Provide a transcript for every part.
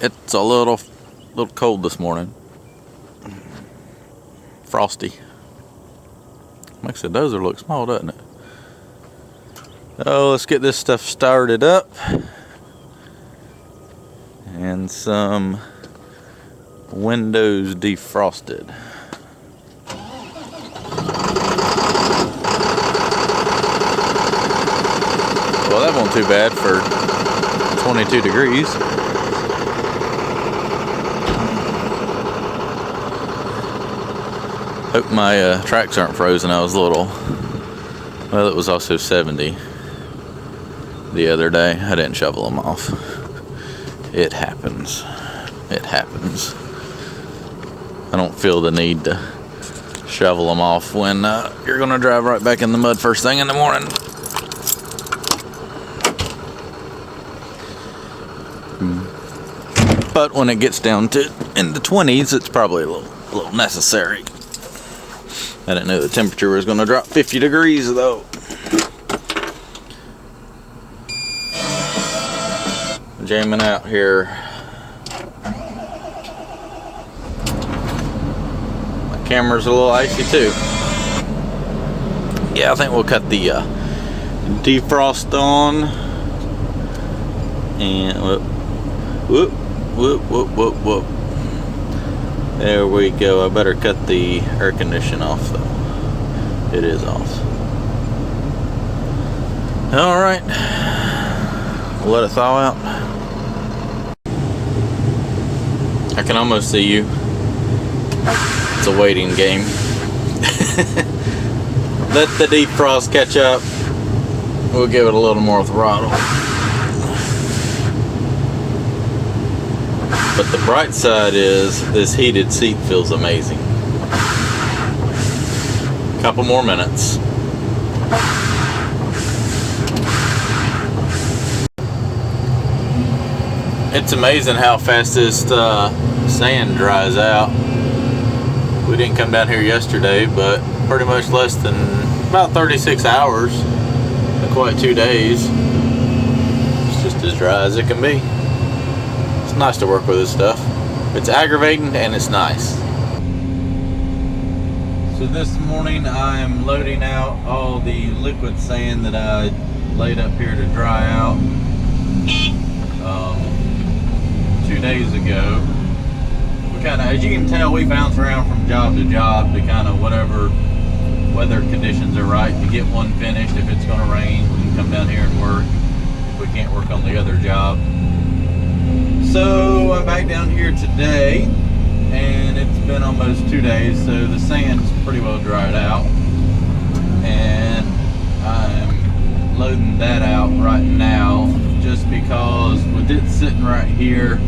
It's a little cold this morning. Frosty. Makes the dozer look small, doesn't it? Oh, let's get this stuff started up. And some windows defrosted. Well, that wasn't too bad for 22 degrees. Hope my tracks aren't frozen. I was a little, well, it was also 70 the other day. I didn't shovel them off. It happens. It happens. I don't feel the need to shovel them off when you're gonna drive right back in the mud first thing in the morning. But when it gets down to in the 20s, it's probably a little necessary. I didn't know the temperature was going to drop 50 degrees though. Jamming out here. My camera's a little icy too. Yeah, I think we'll cut the defrost on. And whoop. There we go. I better cut the air conditioning off though. It is off. Alright. We'll let it thaw out. I can almost see you. It's a waiting game. Let the defrost catch up. We'll give it a little more throttle. But the bright side is this heated seat feels amazing. Couple more minutes. It's amazing how fast this sand dries out. We didn't come down here yesterday, but pretty much less than about 36 hours. Not quite 2 days. It's just as dry as it can be. It's nice to work with this stuff. It's aggravating and it's nice. So this morning I'm loading out all the liquid sand that I laid up here to dry out 2 days ago. We kind of, as you can tell, we bounce around from job to job to kind of whatever weather conditions are right to get one finished. If it's going to rain, we can come down here and work. If we can't work on the other job. So I'm back down here today, and it's been almost 2 days, so the sand's pretty well dried out, and I'm loading that out right now just because with it sitting right here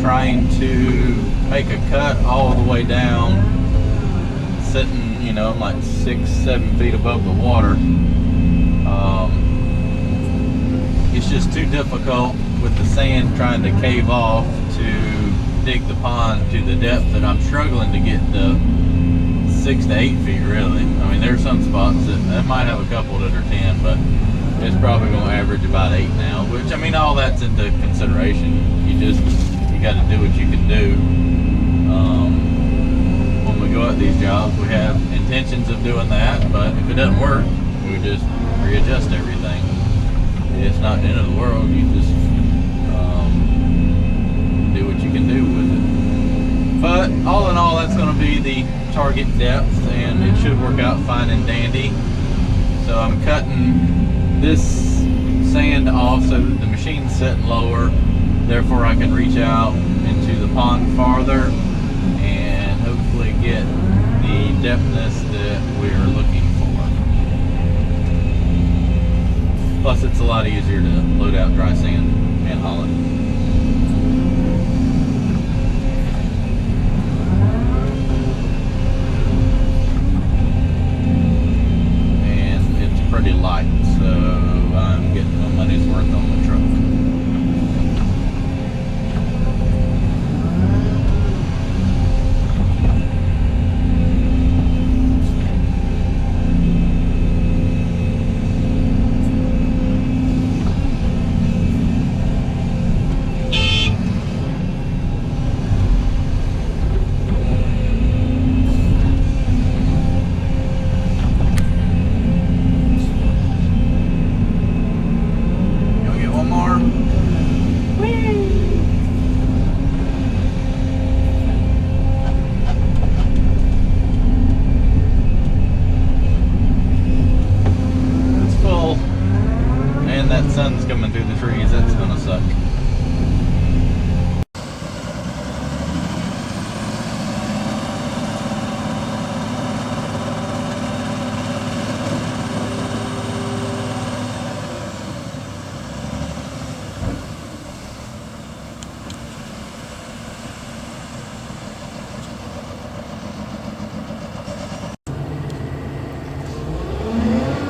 trying to make a cut all the way down, sitting, you know, like 6-7 feet above the water, it's just too difficult with the sand trying to cave off to dig the pond to the depth that I'm struggling to get to 6 to 8 feet really. I mean, there's some spots that might have a couple that are 10, but it's probably going to average about 8 now, which, I mean, all that's into consideration. You got to do what you can do. When we go out these jobs, we have intentions of doing that, but if it doesn't work, we just readjust everything. It's not the end of the world. You just do what you can do with it. But all in all, that's going to be the target depth, and it should work out fine and dandy. So I'm cutting this sand off so that the machine's setting lower, therefore I can reach out into the pond farther and hopefully get the depthness that we're looking for. Plus it's a lot easier to load out dry sand and haul it. Pretty light, so I'm getting my money's worth on the truck. coming through the trees. That's gonna suck.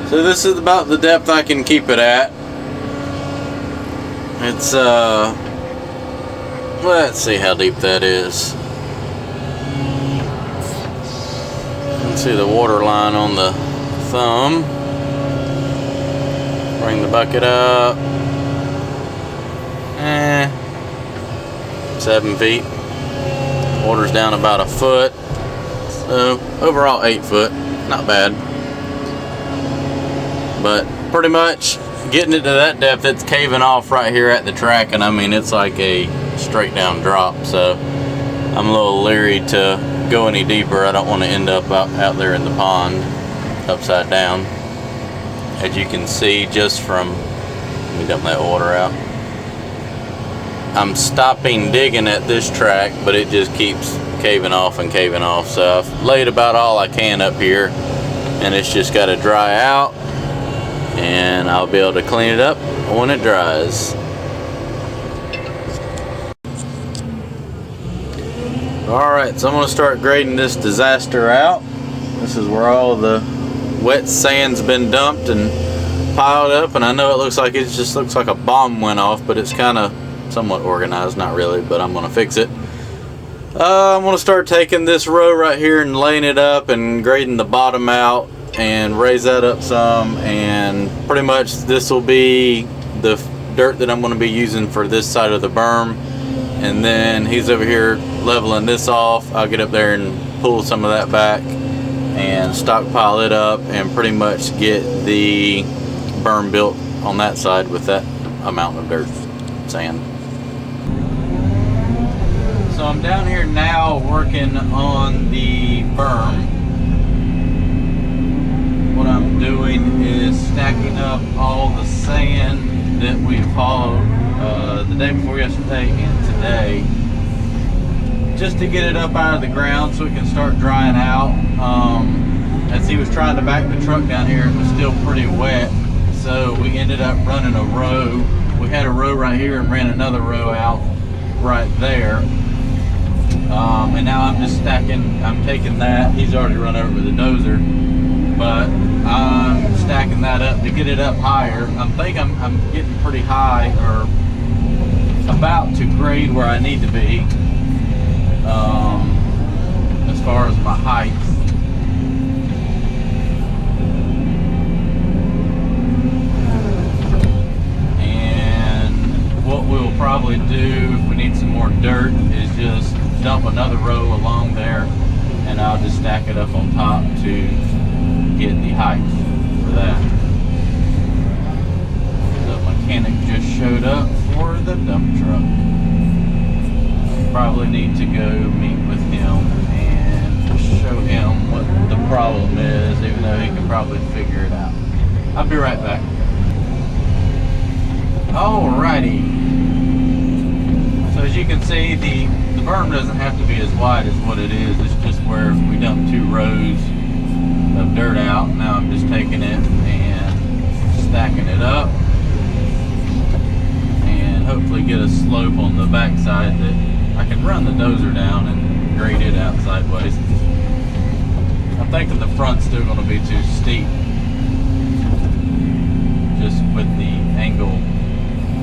So this is about the depth I can keep it at. It's let's see how deep that is. Let's see the water line on the thumb. Bring the bucket up. 7 feet. Water's down about a foot. So overall 8 foot. Not bad. But pretty much getting it to that depth, it's caving off right here at the track, and I mean it's like a straight down drop, so I'm a little leery to go any deeper. I don't want to end up out there in the pond upside down. As you can see just from, let me dump that water out, I'm stopping digging at this track, but it just keeps caving off and caving off. So I've laid about all I can up here, and it's just got to dry out, and I'll be able to clean it up when it dries. Alright, so I'm going to start grading this disaster out. This is where all the wet sand's been dumped and piled up, and I know it looks like it just looks like a bomb went off, but it's kind of somewhat organized, not really, but I'm going to fix it. I'm going to start taking this row right here and laying it up and grading the bottom out and raise that up some, and pretty much this will be the dirt that I'm going to be using for this side of the berm. And then he's over here leveling this off. I'll get up there and pull some of that back and stockpile it up and pretty much get the berm built on that side with that amount of dirt, sand. So I'm down here now working on the berm. What I'm doing is stacking up all the sand that we've hauled the day before yesterday and today, just to get it up out of the ground so it can start drying out. As he was trying to back the truck down here, it was still pretty wet, so we ended up running a row. We had a row right here and ran another row out right there. And now I'm just stacking, I'm taking that, he's already run over with the dozer, but I'm stacking that up to get it up higher. I think I'm getting pretty high, or about to grade where I need to be, as far as my height. And what we'll probably do if we need some more dirt is just dump another row along there, and I'll just stack it up on top to get the height for that. The mechanic just showed up for the dump truck. Probably need to go meet with him and show him what the problem is, even though he can probably figure it out. I'll be right back. Alrighty. So as you can see, the berm doesn't have to be as wide as what it is. It's just where if we dump 2 rows of dirt out. Now I'm just taking it and stacking it up and hopefully get a slope on the backside that I can run the dozer down and grade it out sideways. I'm thinking the front's still going to be too steep, just with the angle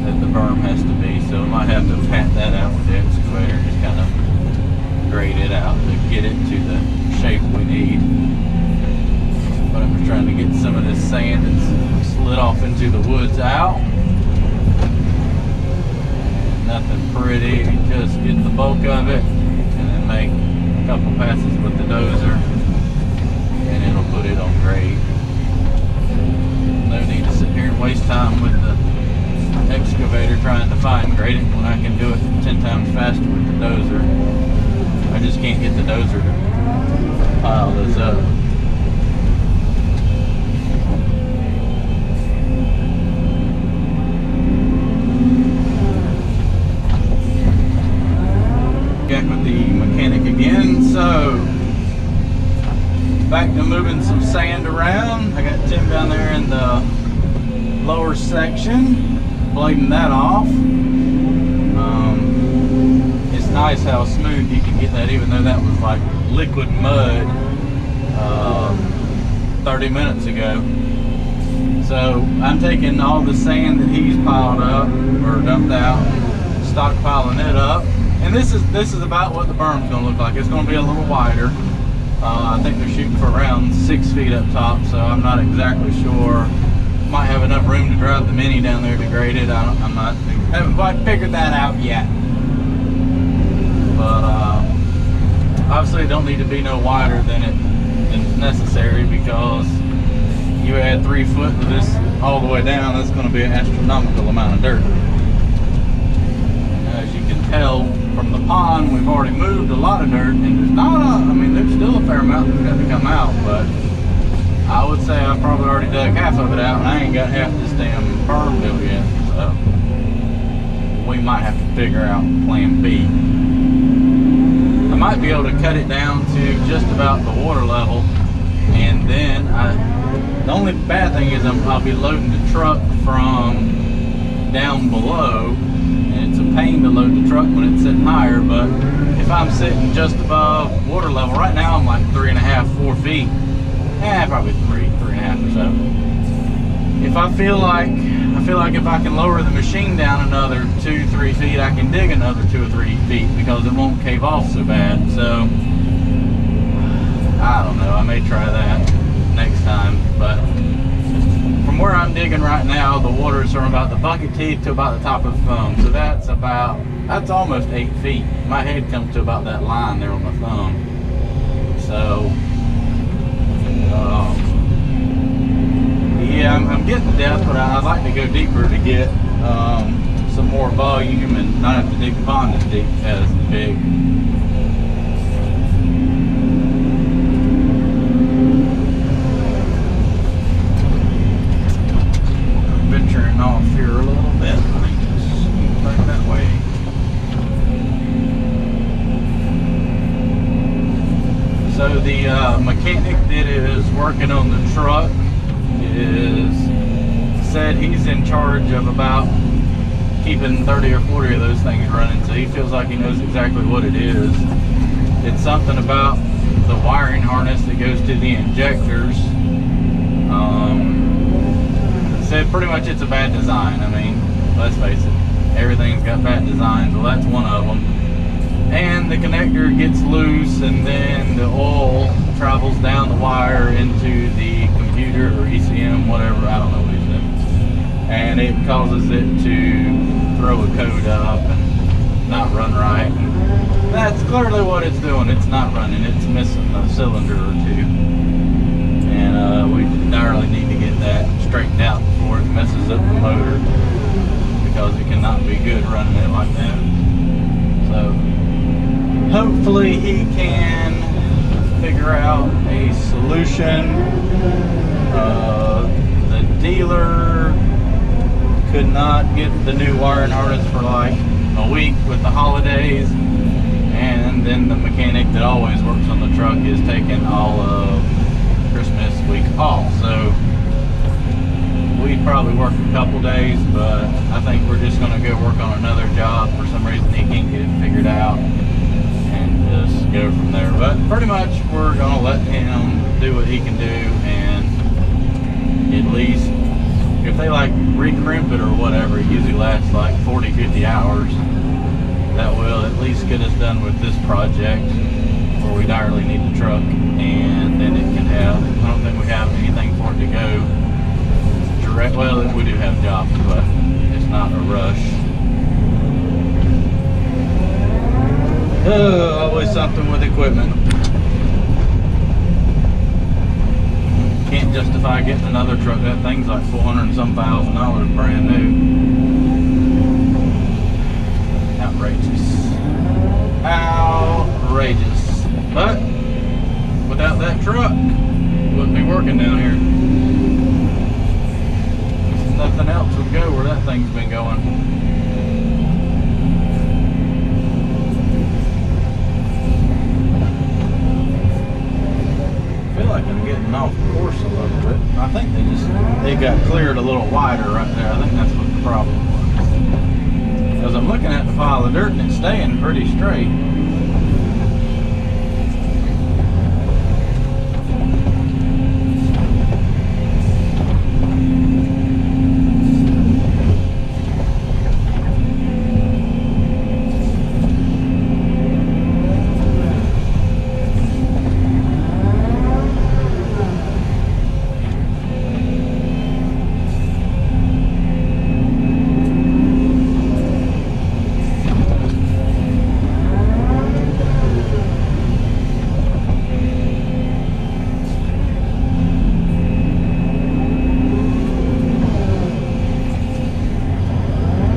that the berm has to be, so I might have to pat that out with the excavator and just kind of grade it out to get it to the shape we need. But I'm just trying to get some of this sand that's slid off into the woods out. Nothing pretty, just get the bulk of it and then make a couple passes with the dozer and it'll put it on grade. No need to sit here and waste time with the excavator trying to fine grade it when I can do it 10 times faster with the dozer. I just can't get the dozer to pile this up. back to moving some sand around. I got Tim down there in the lower section, blading that off. It's nice how smooth you can get that, even though that was like liquid mud 30 minutes ago. So I'm taking all the sand that he's piled up or dumped out, stockpiling it up, and this is about what the berm's going to look like. It's going to be a little wider. I think they're shooting for around 6 feet up top, so I'm not exactly sure. Might have enough room to drive the Mini down there to grade it. Haven't quite figured that out yet. But obviously it don't need to be no wider than it's necessary, because you add 3 foot to this all the way down, that's going to be an astronomical amount of dirt. As you can tell from the pond, we've already moved a lot of dirt, and there's there's still a fair amount that's got to come out, but I would say I've probably already dug half of it out, and I ain't got half this damn berm built yet, so we might have to figure out plan B. I might be able to cut it down to just about the water level, and then the only bad thing is I'll be loading the truck from down below, and it's a pain to load the truck when it's sitting higher. But if I'm sitting just above water level, right now I'm like 3.5, 4 feet, probably 3.5 or so. If I feel like if I can lower the machine down another 2, 3 feet, I can dig another 2 or 3 feet, because it won't cave off so bad. So I don't know, I may try that next time. But from where I'm digging right now, the water is from about the bucket teeth to about the top of the thumb. So that's almost 8 feet. My head comes to about that line there on my thumb. So yeah, I'm getting to depth, but I'd like to go deeper to get some more volume and not have to dig the pond as big. Venturing off here a little bit. I think just back that way. So the mechanic that is working on the truck said he's in charge of about keeping 30 or 40 of those things running, so he feels like he knows exactly what it is. It's something about the wiring harness that goes to the injectors. Said pretty much it's a bad design. I mean, let's face it, everything's got bad designs. Well, that's one of them. And the connector gets loose, and then the oil travels down the wire into the computer or ECM, whatever, I don't know what he's doing. And it causes it to throw a code up and not run right. And that's clearly what it's doing. It's not running, it's missing a cylinder or two. And we direly need to get that straightened out before it messes up the motor, because it cannot be good running it like that. So hopefully he can figure out a solution. The dealer could not get the new wiring harness for like a week with the holidays, and then the mechanic that always works on the truck is taking all of Christmas week off. So we'd probably work a couple days, but I think we're just going to go work on another job. For some reason he can't get it figured out, and just go from there. But pretty much we're going to let him do what he can do, and at least if they like recrimp it or whatever, it usually lasts like 40-50 hours. That will at least get us done with this project where we direly need the truck, and then it can have, I don't think we have anything for it to go direct. Well, we do have jobs, but it's not a rush. Oh, always something with equipment. Can't justify getting another truck. That thing's like $400 and some thousand brand new. Outrageous. Outrageous. But without that truck, we wouldn't be working down here. Nothing else would go where that thing's been going. I feel like I got cleared a little wider right there. I think that's what the problem was. Because I'm looking at the pile of dirt and it's staying pretty straight.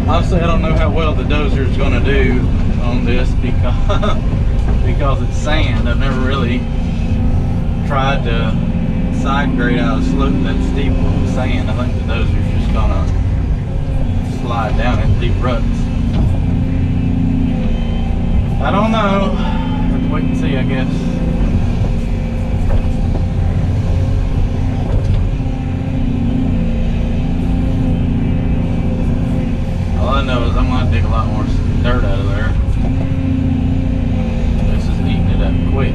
Honestly, I don't know how well the dozer is going to do on this because it's sand. I've never really tried to side grade out a slope that steep with sand. I think the dozer's just going to slide down in deep ruts. I don't know. Have to wait and see, I guess. All I know is I'm going to dig a lot more dirt out of there. This is eating it up quick.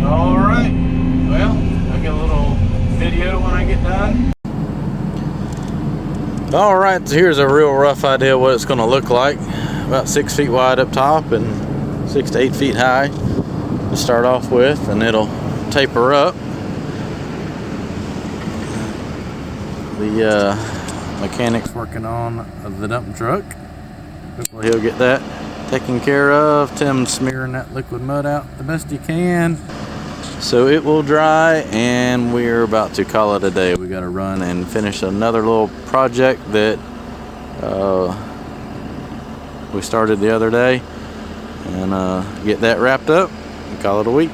Alright, well, I'll get a little video when I get done. Alright, so here's a real rough idea what it's going to look like. About 6 feet wide up top and 6 to 8 feet high to start off with, and it'll taper up. The mechanic's working on the dump truck. Hopefully he'll get that taken care of. Tim's smearing that liquid mud out the best he can so it will dry, and we're about to call it a day. We got to run and finish another little project that we started the other day and get that wrapped up and call it a week.